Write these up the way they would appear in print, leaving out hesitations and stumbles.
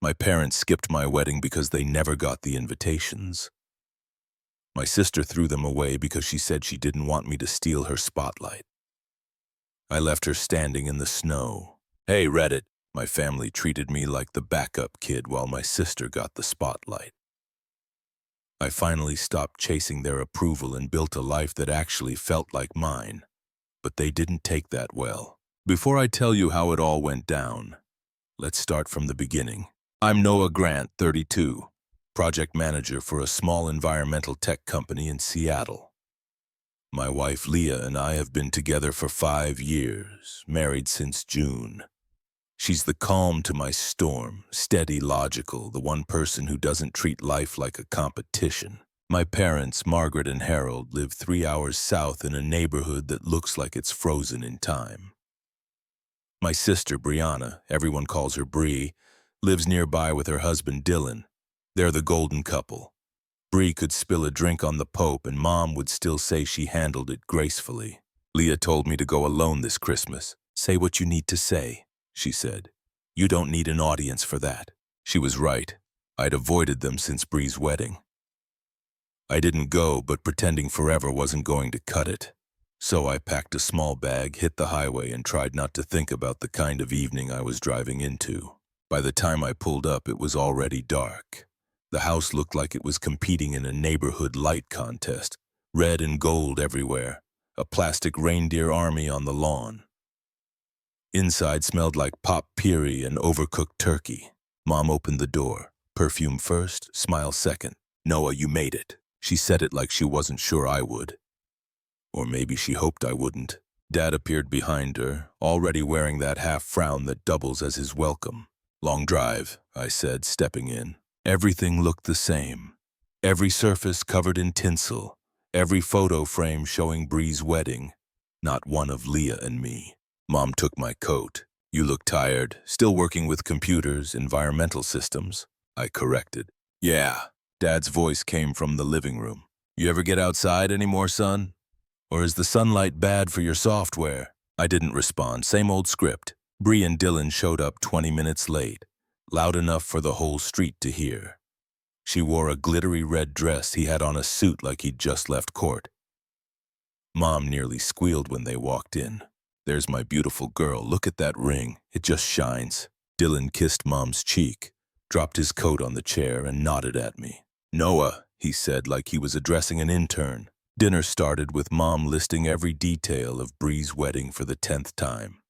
My parents skipped my wedding because they never got the invitations. My sister threw them away because she said she didn't want me to steal her spotlight. I left her standing in the snow. Hey, Reddit, my family treated me like the backup kid while my sister got the spotlight. I finally stopped chasing their approval and built a life that actually felt like mine. But they didn't take that well. Before I tell you how it all went down, let's start from the beginning. I'm Noah Grant, 32, project manager for a small environmental tech company in Seattle. My wife Leah and I have been together for 5 years, married since June. She's the calm to my storm, steady, logical, the one person who doesn't treat life like a competition. My parents, Margaret and Harold, live 3 hours south in a neighborhood that looks like it's frozen in time. My sister, Brianna, everyone calls her Bree, lives nearby with her husband, Dylan. They're the golden couple. Bree could spill a drink on the Pope and Mom would still say she handled it gracefully. Leah told me to go alone this Christmas. Say what you need to say, she said. You don't need an audience for that. She was right. I'd avoided them since Bree's wedding. I didn't go, but pretending forever wasn't going to cut it. So I packed a small bag, hit the highway, and tried not to think about the kind of evening I was driving into. By the time I pulled up, it was already dark. The house looked like it was competing in a neighborhood light contest, red and gold everywhere, a plastic reindeer army on the lawn. Inside smelled like pop puree and overcooked turkey. Mom opened the door. Perfume first, smile second. Noah, you made it. She said it like she wasn't sure I would. Or maybe she hoped I wouldn't. Dad appeared behind her, already wearing that half-frown that doubles as his welcome. Long drive, I said, stepping in. Everything looked the same. Every surface covered in tinsel. Every photo frame showing Bree's wedding. Not one of Leah and me. Mom took my coat. You look tired. Still working with computers, environmental systems. I corrected. Yeah. Dad's voice came from the living room. You ever get outside anymore, son? Or is the sunlight bad for your software? I didn't respond. Same old script. Bree and Dylan showed up 20 minutes late, loud enough for the whole street to hear. She wore a glittery red dress. He had on a suit like he'd just left court. Mom nearly squealed when they walked in. There's my beautiful girl. Look at that ring. It just shines. Dylan kissed Mom's cheek, dropped his coat on the chair, and nodded at me. Noah, he said like he was addressing an intern. Dinner started with Mom listing every detail of Bree's wedding for the 10th time.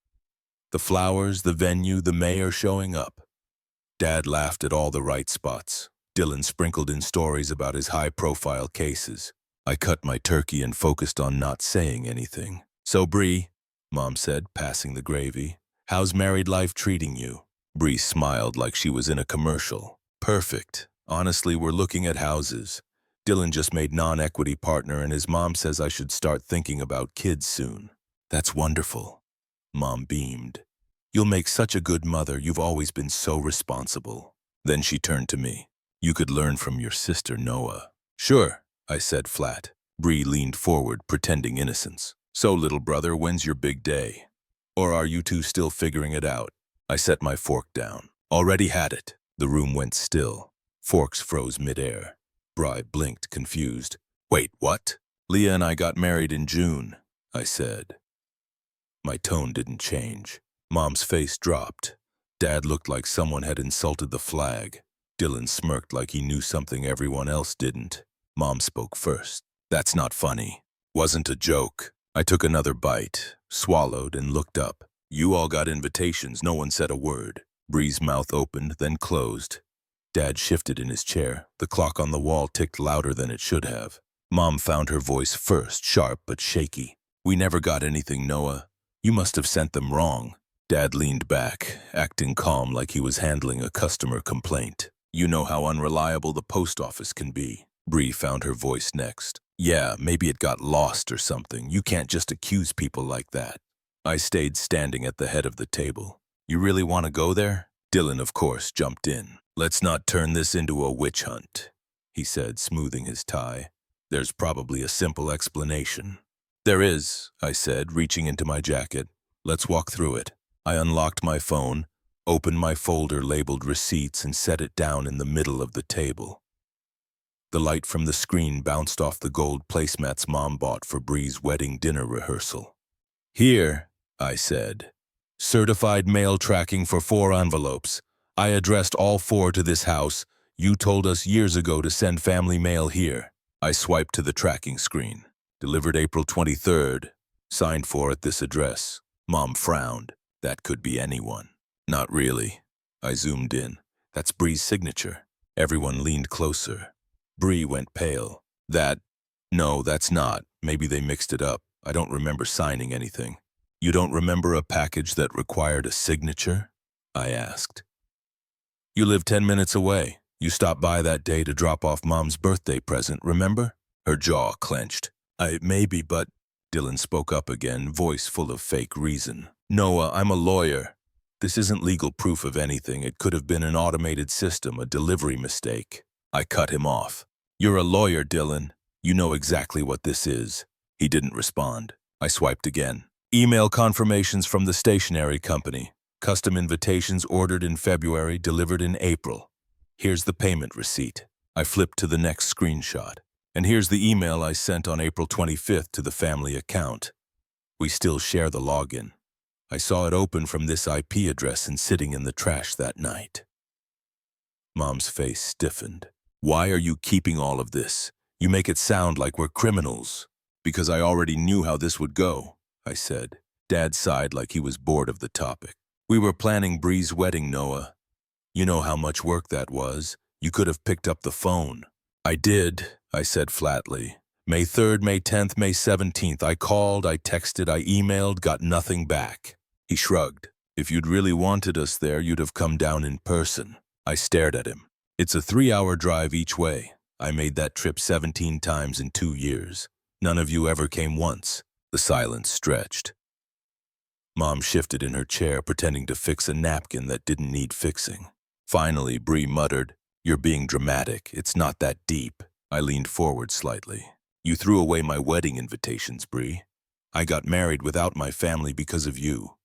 The flowers, the venue, the mayor showing up. Dad laughed at all the right spots. Dylan sprinkled in stories about his high-profile cases. I cut my turkey and focused on not saying anything. So, Bree, Mom said, passing the gravy, how's married life treating you? Bree smiled like she was in a commercial. Perfect. Honestly, we're looking at houses. Dylan just made non-equity partner and his mom says I should start thinking about kids soon. That's wonderful. Mom beamed. You'll make such a good mother. You've always been so responsible. Then she turned to me. You could learn from your sister, Noah. Sure, I said flat. Bree leaned forward, pretending innocence. So, little brother, when's your big day? Or are you two still figuring it out? I set my fork down. Already had it. The room went still. Forks froze midair. Bri blinked, confused. Wait, what? Leah and I got married in June, I said. My tone didn't change. Mom's face dropped. Dad looked like someone had insulted the flag. Dylan smirked like he knew something everyone else didn't. Mom spoke first. That's not funny. Wasn't a joke. I took another bite, swallowed, and looked up. You all got invitations. No one said a word. Bree's mouth opened, then closed. Dad shifted in his chair. The clock on the wall ticked louder than it should have. Mom found her voice first, sharp but shaky. We never got anything, Noah. You must have sent them wrong. Dad leaned back, acting calm like he was handling a customer complaint. You know how unreliable the post office can be. Bree found her voice next. Yeah, maybe it got lost or something. You can't just accuse people like that. I stayed standing at the head of the table. You really want to go there? Dylan, of course, jumped in. Let's not turn this into a witch hunt, he said, smoothing his tie. There's probably a simple explanation. There is, I said, reaching into my jacket. Let's walk through it. I unlocked my phone, opened my folder labeled receipts and set it down in the middle of the table. The light from the screen bounced off the gold placemats Mom bought for Bree's wedding dinner rehearsal. "Here," I said. "Certified mail tracking for 4 envelopes. I addressed all 4 to this house. You told us years ago to send family mail here." I swiped to the tracking screen. "Delivered April 23rd. Signed for at this address." Mom frowned. "That could be anyone." "Not really." I zoomed in. "That's Bree's signature." Everyone leaned closer. Bree went pale. No, that's not. Maybe they mixed it up. I don't remember signing anything." "You don't remember a package that required a signature?" I asked. "You live 10 minutes away. You stopped by that day to drop off Mom's birthday present, remember?" Her jaw clenched. Maybe, but..." Dylan spoke up again, voice full of fake reason. "Noah, I'm a lawyer. This isn't legal proof of anything. It could have been an automated system, a delivery mistake." I cut him off. "You're a lawyer, Dylan. You know exactly what this is." He didn't respond. I swiped again. "Email confirmations from the stationery company. Custom invitations ordered in February, delivered in April. Here's the payment receipt." I flipped to the next screenshot. "And here's the email I sent on April 25th to the family account. We still share the login. I saw it open from this IP address and sitting in the trash that night." Mom's face stiffened. "Why are you keeping all of this? You make it sound like we're criminals." "Because I already knew how this would go," I said. Dad sighed like he was bored of the topic. "We were planning Bree's wedding, Noah. You know how much work that was. You could have picked up the phone." "I did," I said flatly. "May 3rd, May 10th, May 17th. I called, I texted, I emailed, got nothing back." He shrugged. "If you'd really wanted us there, you'd have come down in person." I stared at him. "It's a 3-hour drive each way. I made that trip 17 times in 2 years. None of you ever came once." The silence stretched. Mom shifted in her chair, pretending to fix a napkin that didn't need fixing. Finally, Bree muttered, "You're being dramatic. It's not that deep." I leaned forward slightly. "You threw away my wedding invitations, Bree. I got married without my family because of you.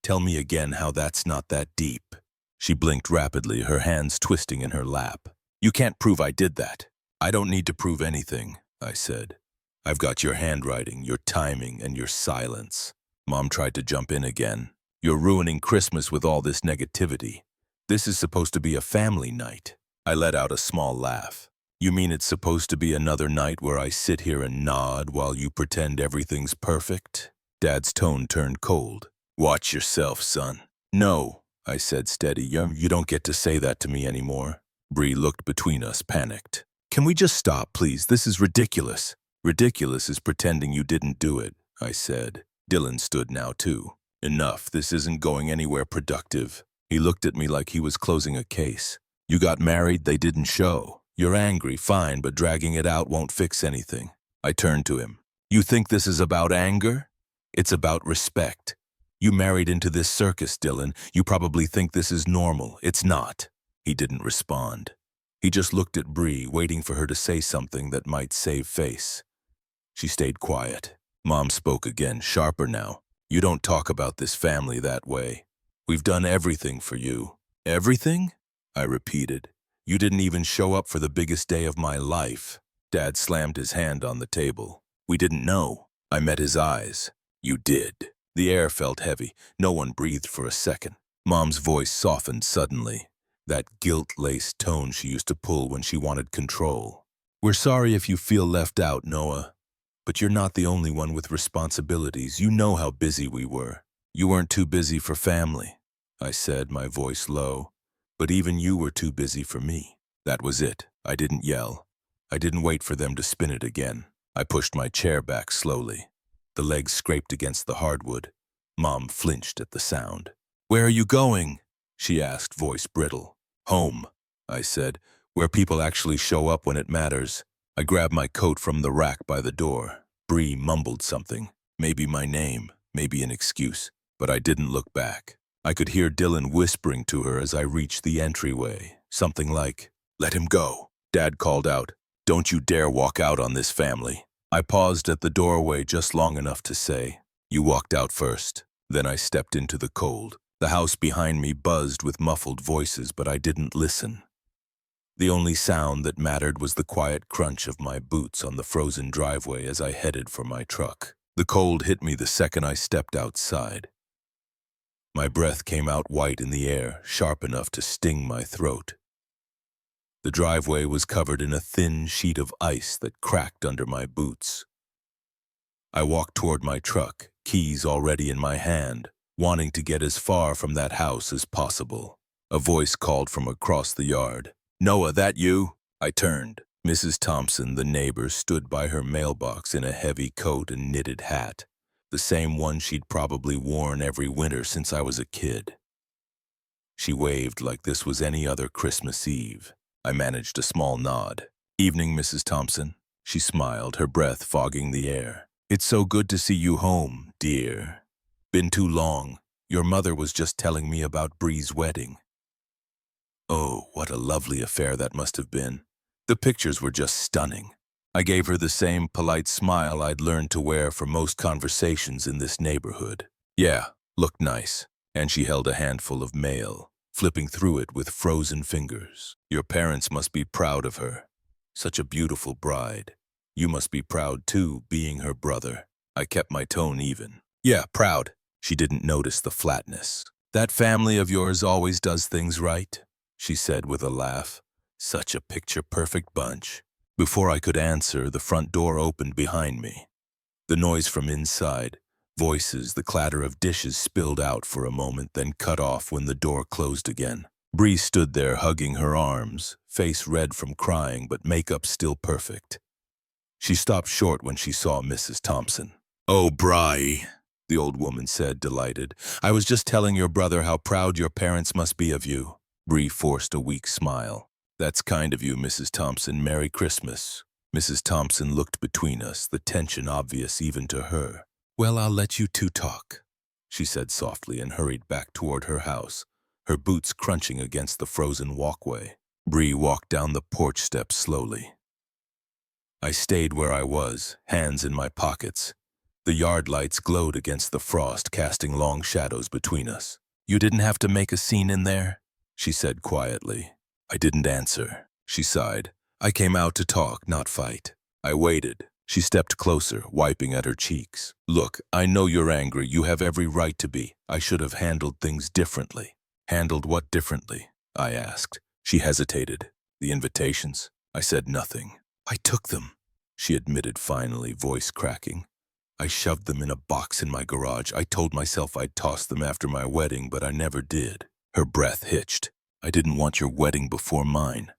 Tell me again how that's not that deep." She blinked rapidly, her hands twisting in her lap. "You can't prove I did that." "I don't need to prove anything," I said. "I've got your handwriting, your timing, and your silence." Mom tried to jump in again. "You're ruining Christmas with all this negativity. This is supposed to be a family night." I let out a small laugh. "You mean it's supposed to be another night where I sit here and nod while you pretend everything's perfect?" Dad's tone turned cold. "Watch yourself, son." "No," I said steady. You don't get to say that to me anymore." Bree looked between us, panicked. "Can we just stop, please? This is ridiculous." "Ridiculous is pretending you didn't do it," I said. Dylan stood now, too. "Enough, this isn't going anywhere productive." He looked at me like he was closing a case. "You got married, they didn't show. You're angry, fine, but dragging it out won't fix anything." I turned to him. "You think this is about anger? It's about respect. You married into this circus, Dylan. You probably think this is normal. It's not." He didn't respond. He just looked at Bree, waiting for her to say something that might save face. She stayed quiet. Mom spoke again, sharper now. "You don't talk about this family that way. We've done everything for you." "Everything?" I repeated. "You didn't even show up for the biggest day of my life." Dad slammed his hand on the table. "We didn't know." I met his eyes. "You did." The air felt heavy. No one breathed for a second. Mom's voice softened suddenly. That guilt-laced tone she used to pull when she wanted control. "We're sorry if you feel left out, Noah. But you're not the only one with responsibilities. You know how busy we were." "You weren't too busy for family," I said, my voice low. "But even you were too busy for me." That was it. I didn't yell. I didn't wait for them to spin it again. I pushed my chair back slowly. The legs scraped against the hardwood. Mom flinched at the sound. "Where are you going?" she asked, voice brittle. "Home," I said, "where people actually show up when it matters." I grabbed my coat from the rack by the door. Bree mumbled something. Maybe my name, maybe an excuse, but I didn't look back. I could hear Dylan whispering to her as I reached the entryway. Something like, "Let him go." Dad called out, "Don't you dare walk out on this family." I paused at the doorway just long enough to say, "You walked out first." Then I stepped into the cold. The house behind me buzzed with muffled voices, but I didn't listen. The only sound that mattered was the quiet crunch of my boots on the frozen driveway as I headed for my truck. The cold hit me the second I stepped outside. My breath came out white in the air, sharp enough to sting my throat. The driveway was covered in a thin sheet of ice that cracked under my boots. I walked toward my truck, keys already in my hand, wanting to get as far from that house as possible. A voice called from across the yard. "Noah, that you?" I turned. Mrs. Thompson, the neighbor, stood by her mailbox in a heavy coat and knitted hat, the same one she'd probably worn every winter since I was a kid. She waved like this was any other Christmas Eve. I managed a small nod. "Evening, Mrs. Thompson." She smiled, her breath fogging the air. "It's so good to see you home, dear. Been too long. Your mother was just telling me about Bree's wedding." Oh, what a lovely affair that must have been. The pictures were just stunning. I gave her the same polite smile I'd learned to wear for most conversations in this neighborhood. "Yeah, looked nice." And she held a handful of mail, flipping through it with frozen fingers. "Your parents must be proud of her. Such a beautiful bride. You must be proud too, being her brother." I kept my tone even. "Yeah, proud." She didn't notice the flatness. "That family of yours always does things right," she said with a laugh. "Such a picture-perfect bunch." Before I could answer, the front door opened behind me. The noise from inside, voices, the clatter of dishes spilled out for a moment, then cut off when the door closed again. Bree stood there hugging her arms, face red from crying but makeup still perfect. She stopped short when she saw Mrs. Thompson. "Oh, Bri," the old woman said, delighted. "I was just telling your brother how proud your parents must be of you." Bree forced a weak smile. "That's kind of you, Mrs. Thompson. Merry Christmas." Mrs. Thompson looked between us, the tension obvious even to her. "Well, I'll let you two talk," she said softly and hurried back toward her house, her boots crunching against the frozen walkway. Bree walked down the porch steps slowly. I stayed where I was, hands in my pockets. The yard lights glowed against the frost, casting long shadows between us. "You didn't have to make a scene in there?" she said quietly. I didn't answer. She sighed. "I came out to talk, not fight." I waited. She stepped closer, wiping at her cheeks. "Look, I know you're angry. You have every right to be. I should have handled things differently." "Handled what differently?" I asked. She hesitated. "The invitations?" I said nothing. "I took them," she admitted finally, voice cracking. "I shoved them in a box in my garage. I told myself I'd toss them after my wedding, but I never did." Her breath hitched. "I didn't want your wedding before mine.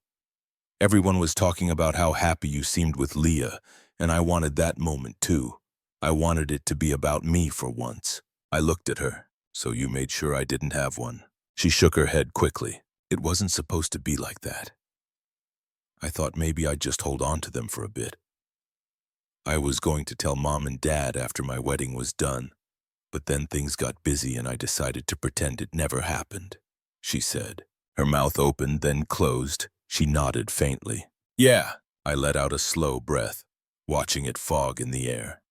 Everyone was talking about how happy you seemed with Leah, and I wanted that moment too. I wanted it to be about me for once." I looked at her. "So you made sure I didn't have one?" She shook her head quickly. "It wasn't supposed to be like that. I thought maybe I'd just hold on to them for a bit. I was going to tell Mom and Dad after my wedding was done, but then things got busy and I decided to pretend it never happened," she said. Her mouth opened, then closed. She nodded faintly. "Yeah." I let out a slow breath, watching it fog in the air.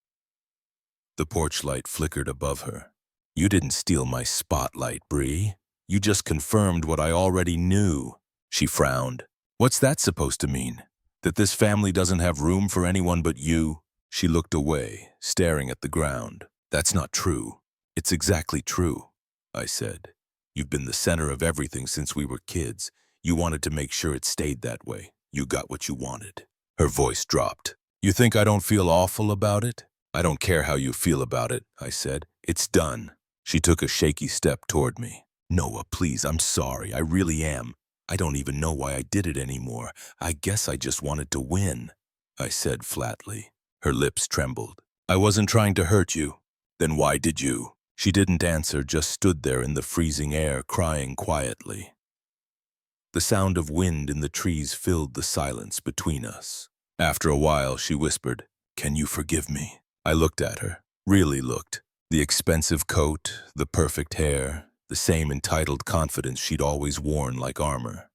The porch light flickered above her. "You didn't steal my spotlight, Bree. You just confirmed what I already knew." She frowned. "What's that supposed to mean? That this family doesn't have room for anyone but you?" She looked away, staring at the ground. "That's not true." "It's exactly true," I said. "You've been the center of everything since we were kids. You wanted to make sure it stayed that way. You got what you wanted." Her voice dropped. "You think I don't feel awful about it?" "I don't care how you feel about it," I said. "It's done." She took a shaky step toward me. "Noah, please, I'm sorry. I really am. I don't even know why I did it anymore. I guess I just wanted to win," I said flatly. Her lips trembled. "I wasn't trying to hurt you." "Then why did you?" She didn't answer, just stood there in the freezing air, crying quietly. The sound of wind in the trees filled the silence between us. After a while, she whispered, "Can you forgive me?" I looked at her, really looked. The expensive coat, the perfect hair, the same entitled confidence she'd always worn like armor.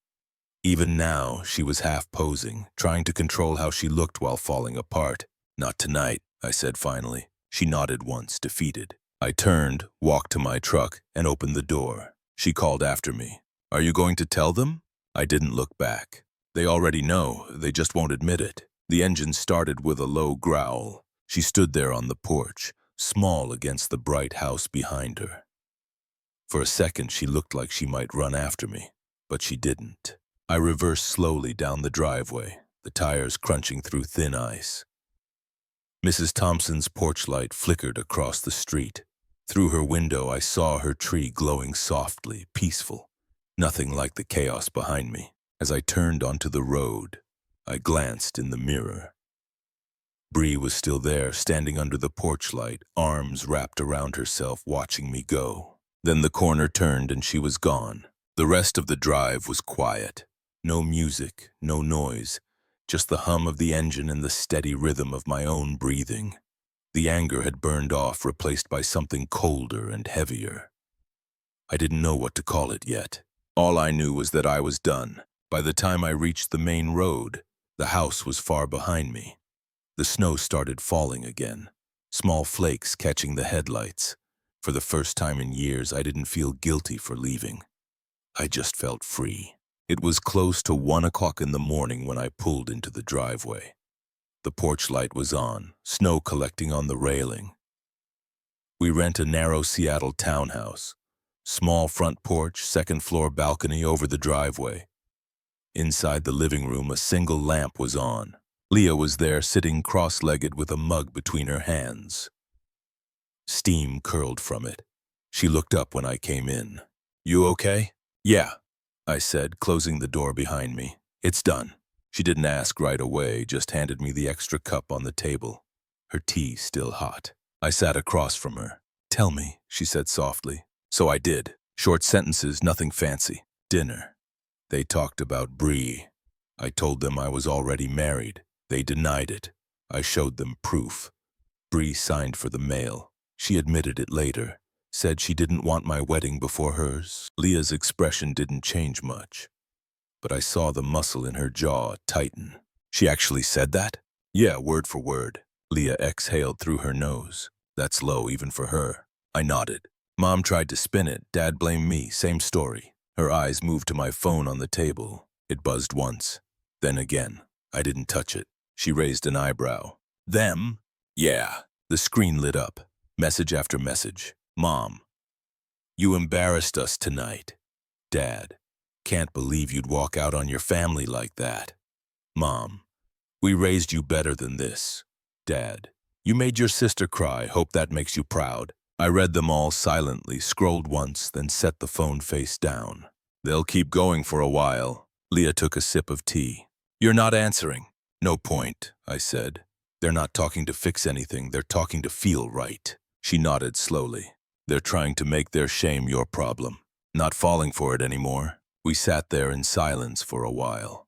Even now, she was half posing, trying to control how she looked while falling apart. "Not tonight," I said finally. She nodded once, defeated. I turned, walked to my truck, and opened the door. She called after me. "Are you going to tell them?" I didn't look back. They already know, they just won't admit it. The engine started with a low growl. She stood there on the porch, small against the bright house behind her. For a second, she looked like she might run after me, but she didn't. I reversed slowly down the driveway, the tires crunching through thin ice. Mrs. Thompson's porch light flickered across the street. Through her window, I saw her tree glowing softly, peaceful, nothing like the chaos behind me. As I turned onto the road, I glanced in the mirror. Bree was still there, standing under the porch light, arms wrapped around herself, watching me go. Then the corner turned and she was gone. The rest of the drive was quiet. No music, no noise, just the hum of the engine and the steady rhythm of my own breathing. The anger had burned off, replaced by something colder and heavier. I didn't know what to call it yet. All I knew was that I was done. By the time I reached the main road, the house was far behind me. The snow started falling again, small flakes catching the headlights. For the first time in years, I didn't feel guilty for leaving. I just felt free. It was close to 1 o'clock in the morning when I pulled into the driveway. The porch light was on, snow collecting on the railing. We rent a narrow Seattle townhouse. Small front porch, second-floor balcony over the driveway. Inside the living room, a single lamp was on. Leah was there, sitting cross-legged with a mug between her hands. Steam curled from it. She looked up when I came in. "You okay?" "Yeah," I said, closing the door behind me. "It's done." She didn't ask right away, just handed me the extra cup on the table. Her tea still hot. I sat across from her. "Tell me," she said softly. So I did. Short sentences, nothing fancy. Dinner. They talked about Bree. I told them I was already married. They denied it. I showed them proof. Bree signed for the mail. She admitted it later. Said she didn't want my wedding before hers. Leah's expression didn't change much, but I saw the muscle in her jaw tighten. "She actually said that?" "Yeah, word for word." Leah exhaled through her nose. "That's low even for her." I nodded. "Mom tried to spin it. Dad blamed me. Same story." Her eyes moved to my phone on the table. It buzzed once. Then again. I didn't touch it. She raised an eyebrow. "Them?" "Yeah." The screen lit up. Message after message. "Mom, you embarrassed us tonight." "Dad, can't believe you'd walk out on your family like that." "Mom, we raised you better than this." "Dad, you made your sister cry. Hope that makes you proud." I read them all silently, scrolled once, then set the phone face down. "They'll keep going for a while." Leah took a sip of tea. "You're not answering." "No point," I said. "They're not talking to fix anything. They're talking to feel right." She nodded slowly. "They're trying to make their shame your problem. Not falling for it anymore." We sat there in silence for a while.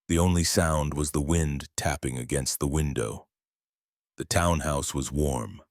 The only sound was the wind tapping against the window. The townhouse was warm,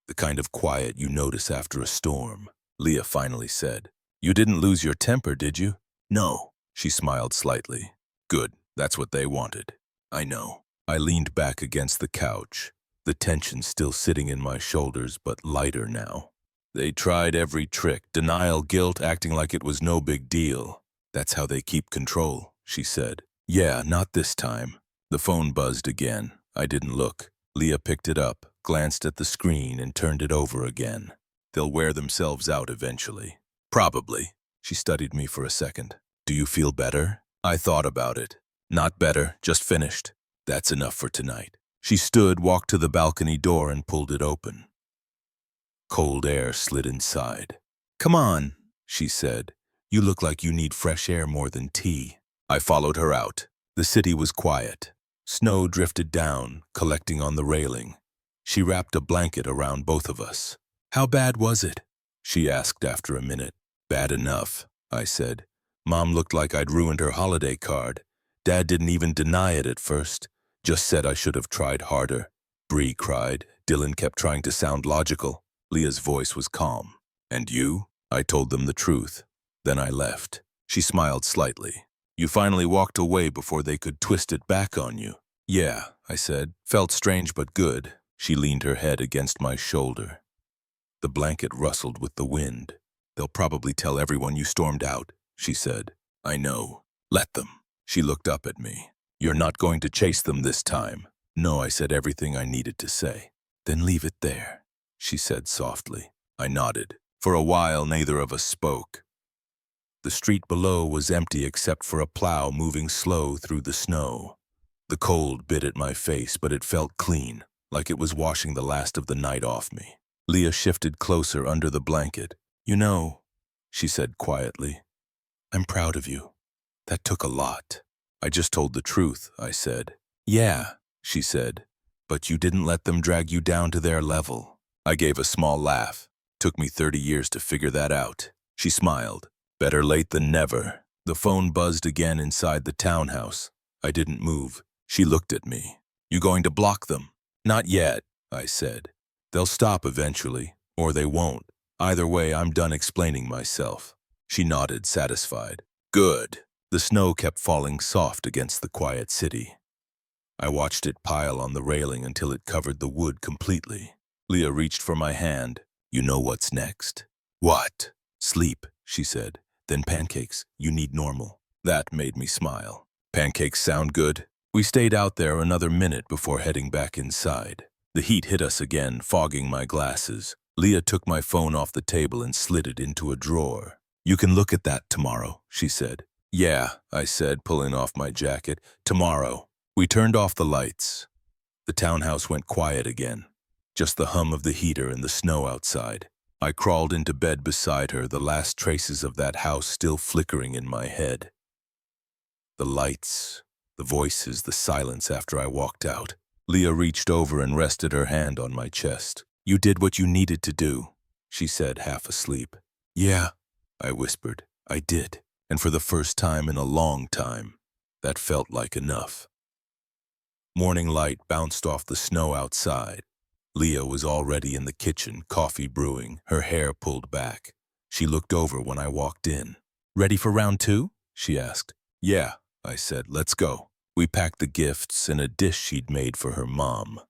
the kind of quiet you notice after a storm. Leah finally said, "You didn't lose your temper, did you?" "No." She smiled slightly. "Good, that's what they wanted." "I know." I leaned back against the couch, the tension still sitting in my shoulders, but lighter now. "They tried every trick, denial, guilt, acting like it was no big deal. That's how they keep control," she said. "Yeah, not this time." The phone buzzed again. I didn't look. Leah picked it up, glanced at the screen, and turned it over again. "They'll wear themselves out eventually." "Probably." She studied me for a second. "Do you feel better?" I thought about it. "Not better, just finished." "That's enough for tonight." She stood, walked to the balcony door, and pulled it open. Cold air slid inside. "Come on," she said. "You look like you need fresh air more than tea." I followed her out. The city was quiet. Snow drifted down, collecting on the railing. She wrapped a blanket around both of us. "How bad was it?" she asked after a minute. "Bad enough," I said. "Mom looked like I'd ruined her holiday card. Dad didn't even deny it at first, just said I should have tried harder." Bree cried. Dylan kept trying to sound logical. Leah's voice was calm. "And you?" I told them the truth. Then I left. She smiled slightly. "You finally walked away before they could twist it back on you." "Yeah," I said. "Felt strange but good." She leaned her head against my shoulder. The blanket rustled with the wind. "They'll probably tell everyone you stormed out," she said. "I know. Let them." She looked up at me. "You're not going to chase them this time." "No," I said everything I needed to say. "Then leave it there," she said softly. I nodded. For a while, neither of us spoke. The street below was empty except for a plow moving slow through the snow. The cold bit at my face, but it felt clean, like it was washing the last of the night off me. Leah shifted closer under the blanket. "You know," she said quietly, "I'm proud of you. That took a lot." "I just told the truth," I said. "Yeah," she said, "but you didn't let them drag you down to their level." I gave a small laugh. "Took me 30 years to figure that out." She smiled. "Better late than never." The phone buzzed again inside the townhouse. I didn't move. She looked at me. "You going to block them?" "Not yet," I said. "They'll stop eventually, or they won't. Either way, I'm done explaining myself." She nodded, satisfied. "Good." The snow kept falling soft against the quiet city. I watched it pile on the railing until it covered the wood completely. Leah reached for my hand. "You know what's next." "What?" "Sleep," she said. "Then pancakes. You need normal." That made me smile. "Pancakes sound good." We stayed out there another minute before heading back inside. The heat hit us again, fogging my glasses. Leah took my phone off the table and slid it into a drawer. "You can look at that tomorrow," she said. "Yeah," I said, pulling off my jacket. "Tomorrow." We turned off the lights. The townhouse went quiet again. Just the hum of the heater and the snow outside. I crawled into bed beside her, the last traces of that house still flickering in my head. The lights, the voices, the silence after I walked out. Leah reached over and rested her hand on my chest. "You did what you needed to do," she said, half asleep. "Yeah," I whispered. "I did. And for the first time in a long time, that felt like enough." Morning light bounced off the snow outside. Leah was already in the kitchen, coffee brewing, her hair pulled back. She looked over when I walked in. "Ready for round 2? She asked. "Yeah," I said. "Let's go." We packed the gifts in a dish she'd made for her mom.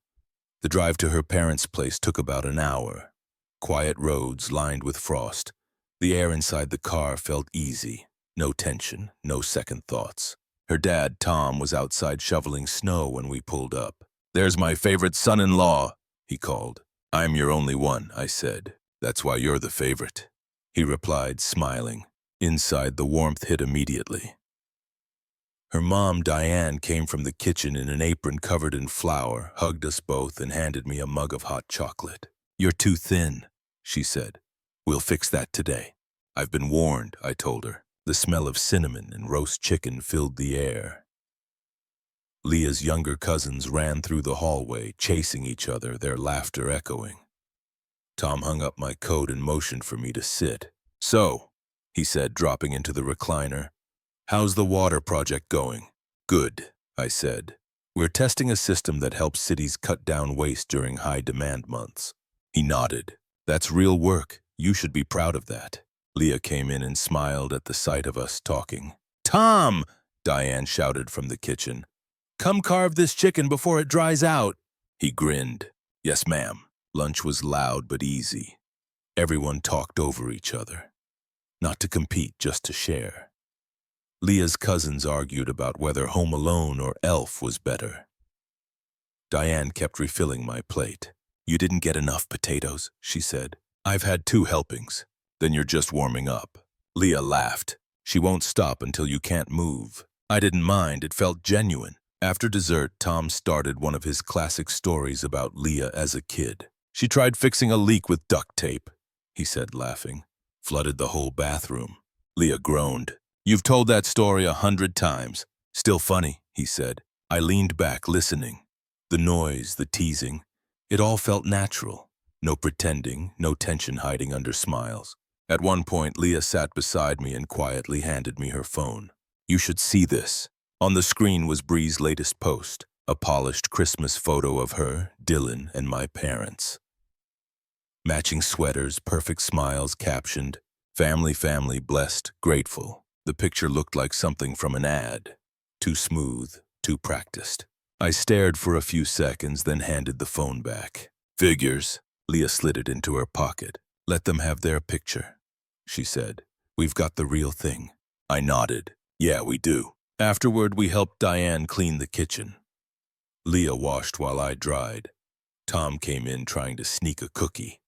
The drive to her parents' place took about an hour. Quiet roads lined with frost. The air inside the car felt easy. No tension, no second thoughts. Her dad, Tom, was outside shoveling snow when we pulled up. "There's my favorite son-in-law," he called. "I'm your only one," I said. "That's why you're the favorite," he replied, smiling. Inside, the warmth hit immediately. Her mom, Diane, came from the kitchen in an apron covered in flour, hugged us both, and handed me a mug of hot chocolate. "You're too thin," she said. "We'll fix that today." "I've been warned," I told her. The smell of cinnamon and roast chicken filled the air. Leah's younger cousins ran through the hallway, chasing each other, their laughter echoing. Tom hung up my coat and motioned for me to sit. "So," he said, dropping into the recliner, "how's the water project going?" "Good," I said. "We're testing a system that helps cities cut down waste during high-demand months." He nodded. "That's real work. You should be proud of that." Leah came in and smiled at the sight of us talking. "Tom!" Diane shouted from the kitchen. "Come carve this chicken before it dries out." He grinned. "Yes, ma'am." Lunch was loud but easy. Everyone talked over each other. Not to compete, just to share. Leah's cousins argued about whether Home Alone or Elf was better. Diane kept refilling my plate. "You didn't get enough potatoes," she said. "I've had 2 helpings. Then you're just warming up." Leah laughed. "She won't stop until you can't move." I didn't mind. It felt genuine. After dessert, Tom started one of his classic stories about Leah as a kid. "She tried fixing a leak with duct tape," he said, laughing. "Flooded the whole bathroom." Leah groaned. "You've told that story 100 times. Still funny," he said. I leaned back, listening. The noise, the teasing, it all felt natural. No pretending, no tension hiding under smiles. At one point, Leah sat beside me and quietly handed me her phone. "You should see this." On the screen was Bree's latest post, a polished Christmas photo of her, Dylan, and my parents. Matching sweaters, perfect smiles, captioned, "Family, family, blessed, grateful." The picture looked like something from an ad. Too smooth, too practiced. I stared for a few seconds, then handed the phone back. "Figures." Leah slid it into her pocket. Let them have their picture, she said. We've got the real thing. I nodded. Yeah, we do. Afterward, we helped Diane clean the kitchen. Leah washed while I dried. Tom came in trying to sneak a cookie.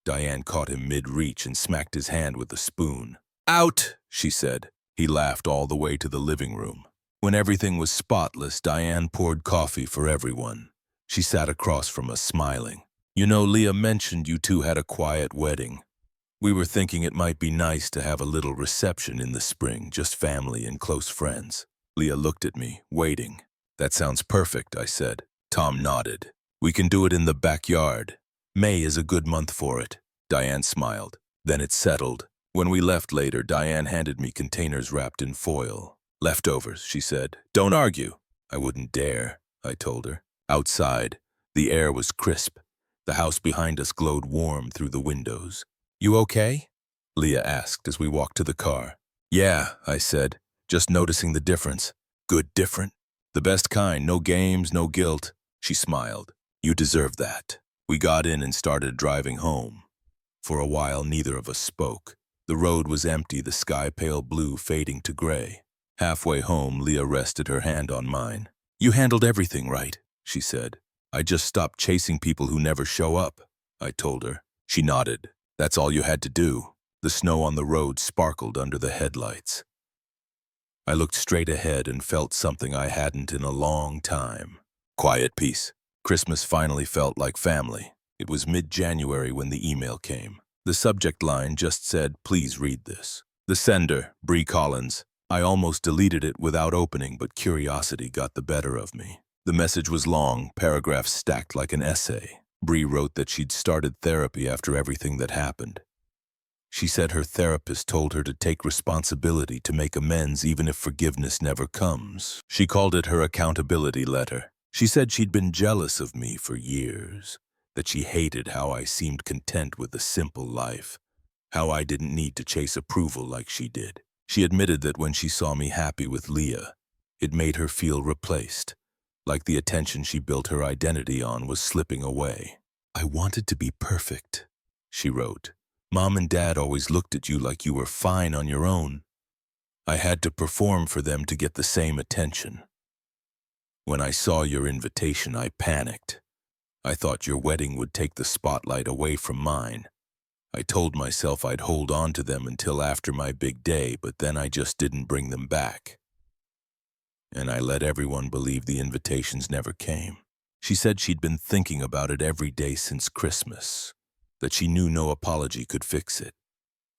Diane caught him mid-reach and smacked his hand with a spoon. Out, she said. He laughed all the way to the living room. When everything was spotless, Diane poured coffee for everyone. She sat across from us, smiling. You know, Leah mentioned you two had a quiet wedding. We were thinking it might be nice to have a little reception in the spring, just family and close friends. Leah looked at me, waiting. That sounds perfect, I said. Tom nodded. We can do it in the backyard. May is a good month for it. Diane smiled. Then it settled. When we left later, Diane handed me containers wrapped in foil. Leftovers, she said. Don't argue. I wouldn't dare, I told her. Outside, the air was crisp. The house behind us glowed warm through the windows. You okay? Leah asked as we walked to the car. Yeah, I said, just noticing the difference. Good different? The best kind, no games, no guilt. She smiled. You deserve that. We got in and started driving home. For a while, neither of us spoke. The road was empty, the sky pale blue fading to gray. Halfway home, Leah rested her hand on mine. You handled everything right, she said. I just stopped chasing people who never show up, I told her. She nodded. That's all you had to do. The snow on the road sparkled under the headlights. I looked straight ahead and felt something I hadn't in a long time. Quiet peace. Christmas finally felt like family. It was mid-January when the email came. The subject line just said, please read this. The sender, Bree Collins. I almost deleted it without opening, but curiosity got the better of me. The message was long, paragraphs stacked like an essay. Bree wrote that she'd started therapy after everything that happened. She said her therapist told her to take responsibility, to make amends even if forgiveness never comes. She called it her accountability letter. She said she'd been jealous of me for years, that she hated how I seemed content with a simple life, how I didn't need to chase approval like she did. She admitted that when she saw me happy with Leah, it made her feel replaced, like the attention she built her identity on was slipping away. I wanted to be perfect, she wrote. Mom and Dad always looked at you like you were fine on your own. I had to perform for them to get the same attention. When I saw your invitation, I panicked. I thought your wedding would take the spotlight away from mine. I told myself I'd hold on to them until after my big day, but then I just didn't bring them back. And I let everyone believe the invitations never came. She said she'd been thinking about it every day since Christmas, that she knew no apology could fix it.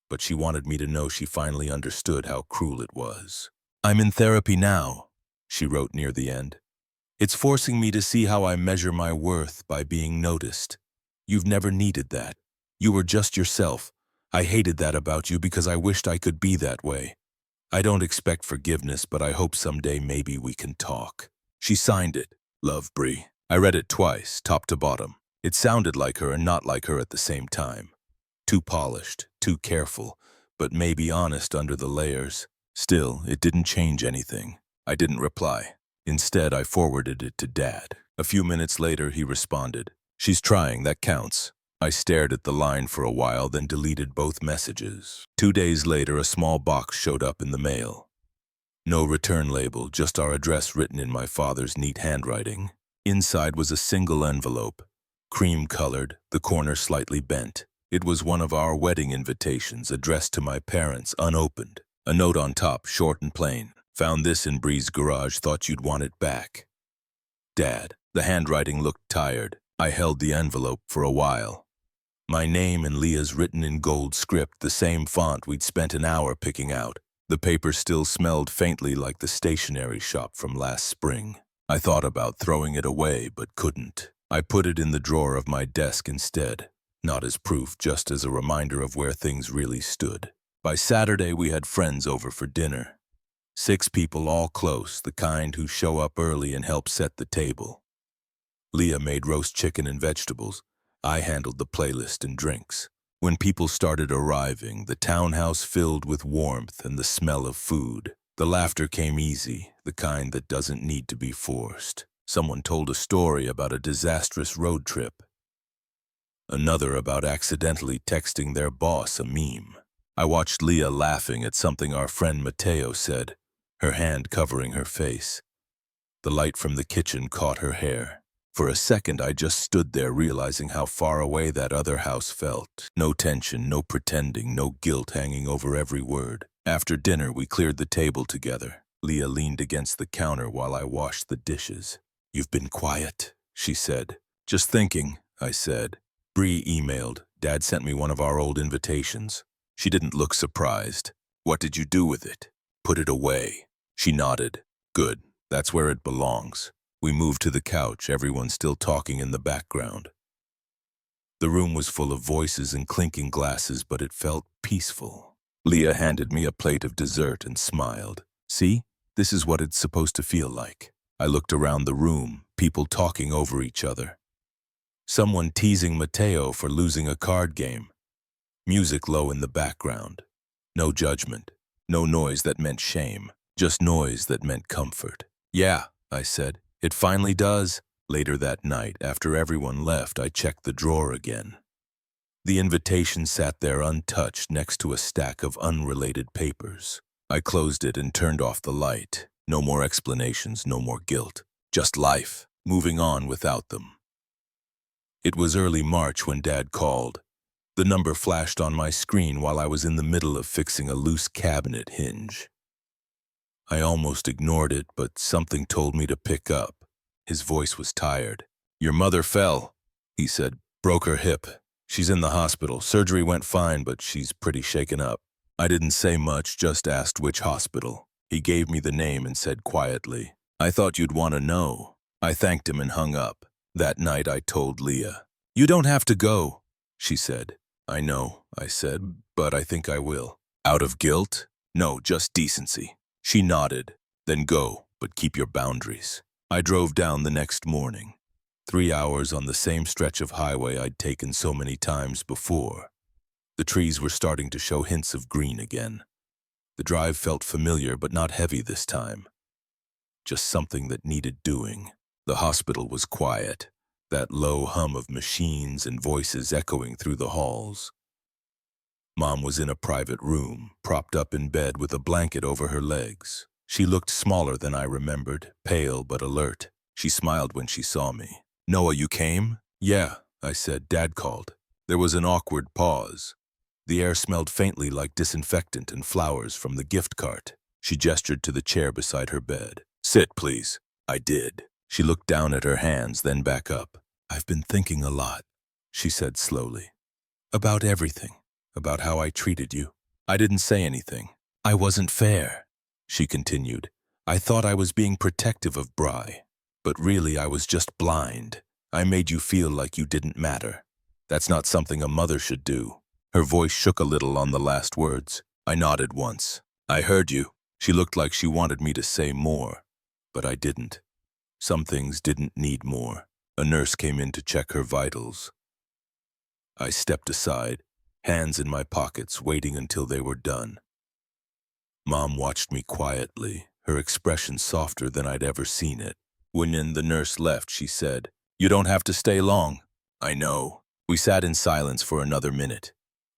But she wanted me to know she finally understood how cruel it was. I'm in therapy now, she wrote near the end. It's forcing me to see how I measure my worth by being noticed. You've never needed that. You were just yourself. I hated that about you because I wished I could be that way. I don't expect forgiveness, but I hope someday maybe we can talk. She signed it. Love, Bree. I read it twice, top to bottom. It sounded like her and not like her at the same time. Too polished, too careful, but maybe honest under the layers. Still, it didn't change anything. I didn't reply. Instead, I forwarded it to Dad. A few minutes later, he responded. She's trying, that counts. I stared at the line for a while, then deleted both messages. 2 days later, a small box showed up in the mail. No return label, just our address written in my father's neat handwriting. Inside was a single envelope, cream-colored, the corner slightly bent. It was one of our wedding invitations addressed to my parents, unopened. A note on top, short and plain. Found this in Bree's garage, thought you'd want it back. Dad. The handwriting looked tired. I held the envelope for a while. My name and Leah's written in gold script, the same font we'd spent an hour picking out. The paper still smelled faintly like the stationery shop from last spring. I thought about throwing it away, but couldn't. I put it in the drawer of my desk instead. Not as proof, just as a reminder of where things really stood. By Saturday, we had friends over for dinner. 6 people, all close, the kind who show up early and help set the table. Leah made roast chicken and vegetables. I handled the playlist and drinks. When people started arriving, the townhouse filled with warmth and the smell of food. The laughter came easy, the kind that doesn't need to be forced. Someone told a story about a disastrous road trip. Another about accidentally texting their boss a meme. I watched Leah laughing at something our friend Mateo said, her hand covering her face. The light from the kitchen caught her hair. For a second, I just stood there realizing how far away that other house felt. No tension, no pretending, no guilt hanging over every word. After dinner, we cleared the table together. Leah leaned against the counter while I washed the dishes. "You've been quiet," she said. "Just thinking," I said. Bree emailed. "Dad sent me one of our old invitations." She didn't look surprised. "What did you do with it?" "Put it away." She nodded. "Good. That's where it belongs." We moved to the couch, everyone still talking in the background. The room was full of voices and clinking glasses, but it felt peaceful. Leah handed me a plate of dessert and smiled. "See? This is what it's supposed to feel like." I looked around the room, people talking over each other. Someone teasing Mateo for losing a card game. Music low in the background. No judgment. No noise that meant shame. Just noise that meant comfort. "Yeah," I said. "It finally does." Later that night, after everyone left, I checked the drawer again. The invitation sat there untouched next to a stack of unrelated papers. I closed it and turned off the light. No more explanations, no more guilt. Just life, moving on without them. It was early March when Dad called. The number flashed on my screen while I was in the middle of fixing a loose cabinet hinge. I almost ignored it, but something told me to pick up. His voice was tired. "Your mother fell," he said. "Broke her hip. She's in the hospital. Surgery went fine, but she's pretty shaken up." I didn't say much, just asked which hospital. He gave me the name and said quietly, "I thought you'd want to know." I thanked him and hung up. That night I told Leah. "You don't have to go," she said. "I know," I said, "but I think I will." "Out of guilt?" "No, just decency." She nodded. "Then go, but keep your boundaries." I drove down the next morning. 3 hours on the same stretch of highway I'd taken so many times before. The trees were starting to show hints of green again. The drive felt familiar but not heavy this time. Just something that needed doing. The hospital was quiet, that low hum of machines and voices echoing through the halls. Mom was in a private room, propped up in bed with a blanket over her legs. She looked smaller than I remembered, pale but alert. She smiled when she saw me. "Noah, you came?" "Yeah," I said. "Dad called." There was an awkward pause. The air smelled faintly like disinfectant and flowers from the gift cart. She gestured to the chair beside her bed. "Sit, please." I did. She looked down at her hands, then back up. "I've been thinking a lot," she said slowly. "About everything. About how I treated you." I didn't say anything. "I wasn't fair," she continued. "I thought I was being protective of Bri, but really I was just blind. I made you feel like you didn't matter. That's not something a mother should do." Her voice shook a little on the last words. I nodded once. "I heard you." She looked like she wanted me to say more, but I didn't. Some things didn't need more. A nurse came in to check her vitals. I stepped aside, hands in my pockets, waiting until they were done. Mom watched me quietly, her expression softer than I'd ever seen it. When the nurse left, she said, "You don't have to stay long." "I know." We sat in silence for another minute.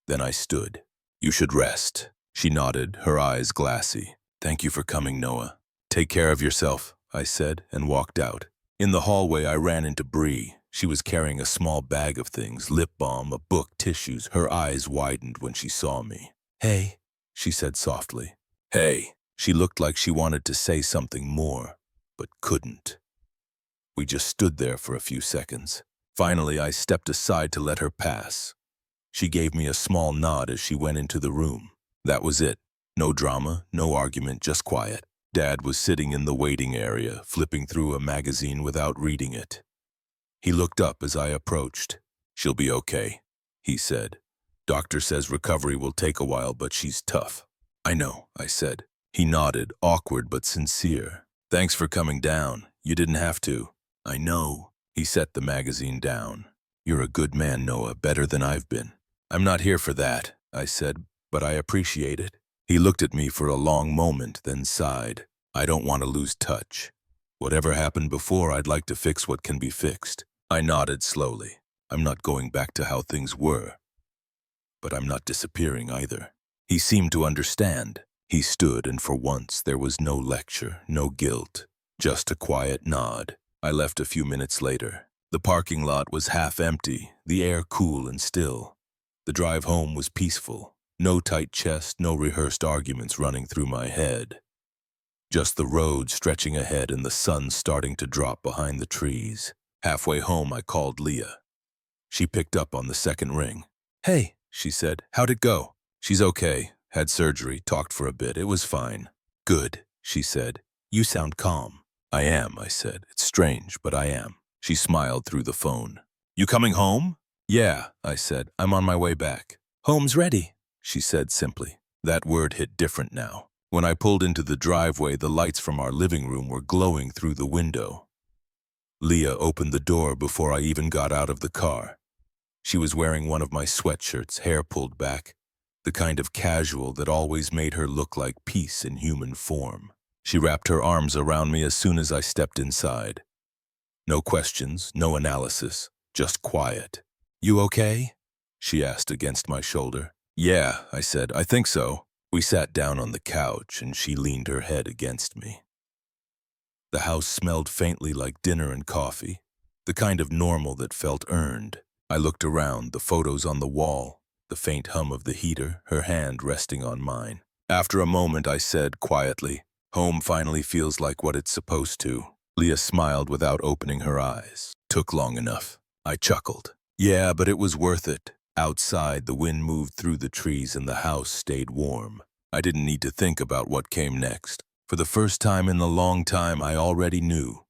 Then I stood. "You should rest." She nodded, her eyes glassy. "Thank you for coming, Noah." "Take care of yourself," I said, and walked out. In the hallway, I ran into Bree. She was carrying a small bag of things, lip balm, a book, tissues. Her eyes widened when she saw me. "Hey," she said softly. "Hey." She looked like she wanted to say something more, but couldn't. We just stood there for a few seconds. Finally, I stepped aside to let her pass. She gave me a small nod as she went into the room. That was it. No drama, no argument, just quiet. Dad was sitting in the waiting area, flipping through a magazine without reading it. He looked up as I approached. "She'll be okay," he said. "Doctor says recovery will take a while, but she's tough." "I know," I said. He nodded, awkward but sincere. "Thanks for coming down. You didn't have to." "I know." He set the magazine down. "You're a good man, Noah, better than I've been." "I'm not here for that," I said, "but I appreciate it." He looked at me for a long moment, then sighed. "I don't want to lose touch. Whatever happened before, I'd like to fix what can be fixed." I nodded slowly. I'm not going back to how things were. But I'm not disappearing either. He seemed to understand. He stood, and for once there was no lecture, no guilt, just a quiet nod. I left a few minutes later. The parking lot was half empty, the air cool and still. The drive home was peaceful. No tight chest, no rehearsed arguments running through my head. Just the road stretching ahead and the sun starting to drop behind the trees. Halfway home, I called Leah. She picked up on the second ring. "Hey," she said, "how'd it go?" "She's okay. Had surgery, talked for a bit. It was fine." "Good," she said. "You sound calm." "I am," I said. "It's strange, but I am." She smiled through the phone. "You coming home?" "Yeah," I said. "I'm on my way back." "Home's ready," she said simply. That word hit different now. When I pulled into the driveway, the lights from our living room were glowing through the window. Leah opened the door before I even got out of the car. She was wearing one of my sweatshirts, hair pulled back, the kind of casual that always made her look like peace in human form. She wrapped her arms around me as soon as I stepped inside. No questions, no analysis, just quiet. "You okay?" she asked against my shoulder. "Yeah," I said, "I think so." We sat down on the couch and she leaned her head against me. The house smelled faintly like dinner and coffee, the kind of normal that felt earned. I looked around, the photos on the wall, the faint hum of the heater, her hand resting on mine. After a moment, I said quietly, "Home finally feels like what it's supposed to." Leah smiled without opening her eyes. "Took long enough." I chuckled. "Yeah, but it was worth it." Outside, the wind moved through the trees and the house stayed warm. I didn't need to think about what came next. For the first time in a long time, I already knew.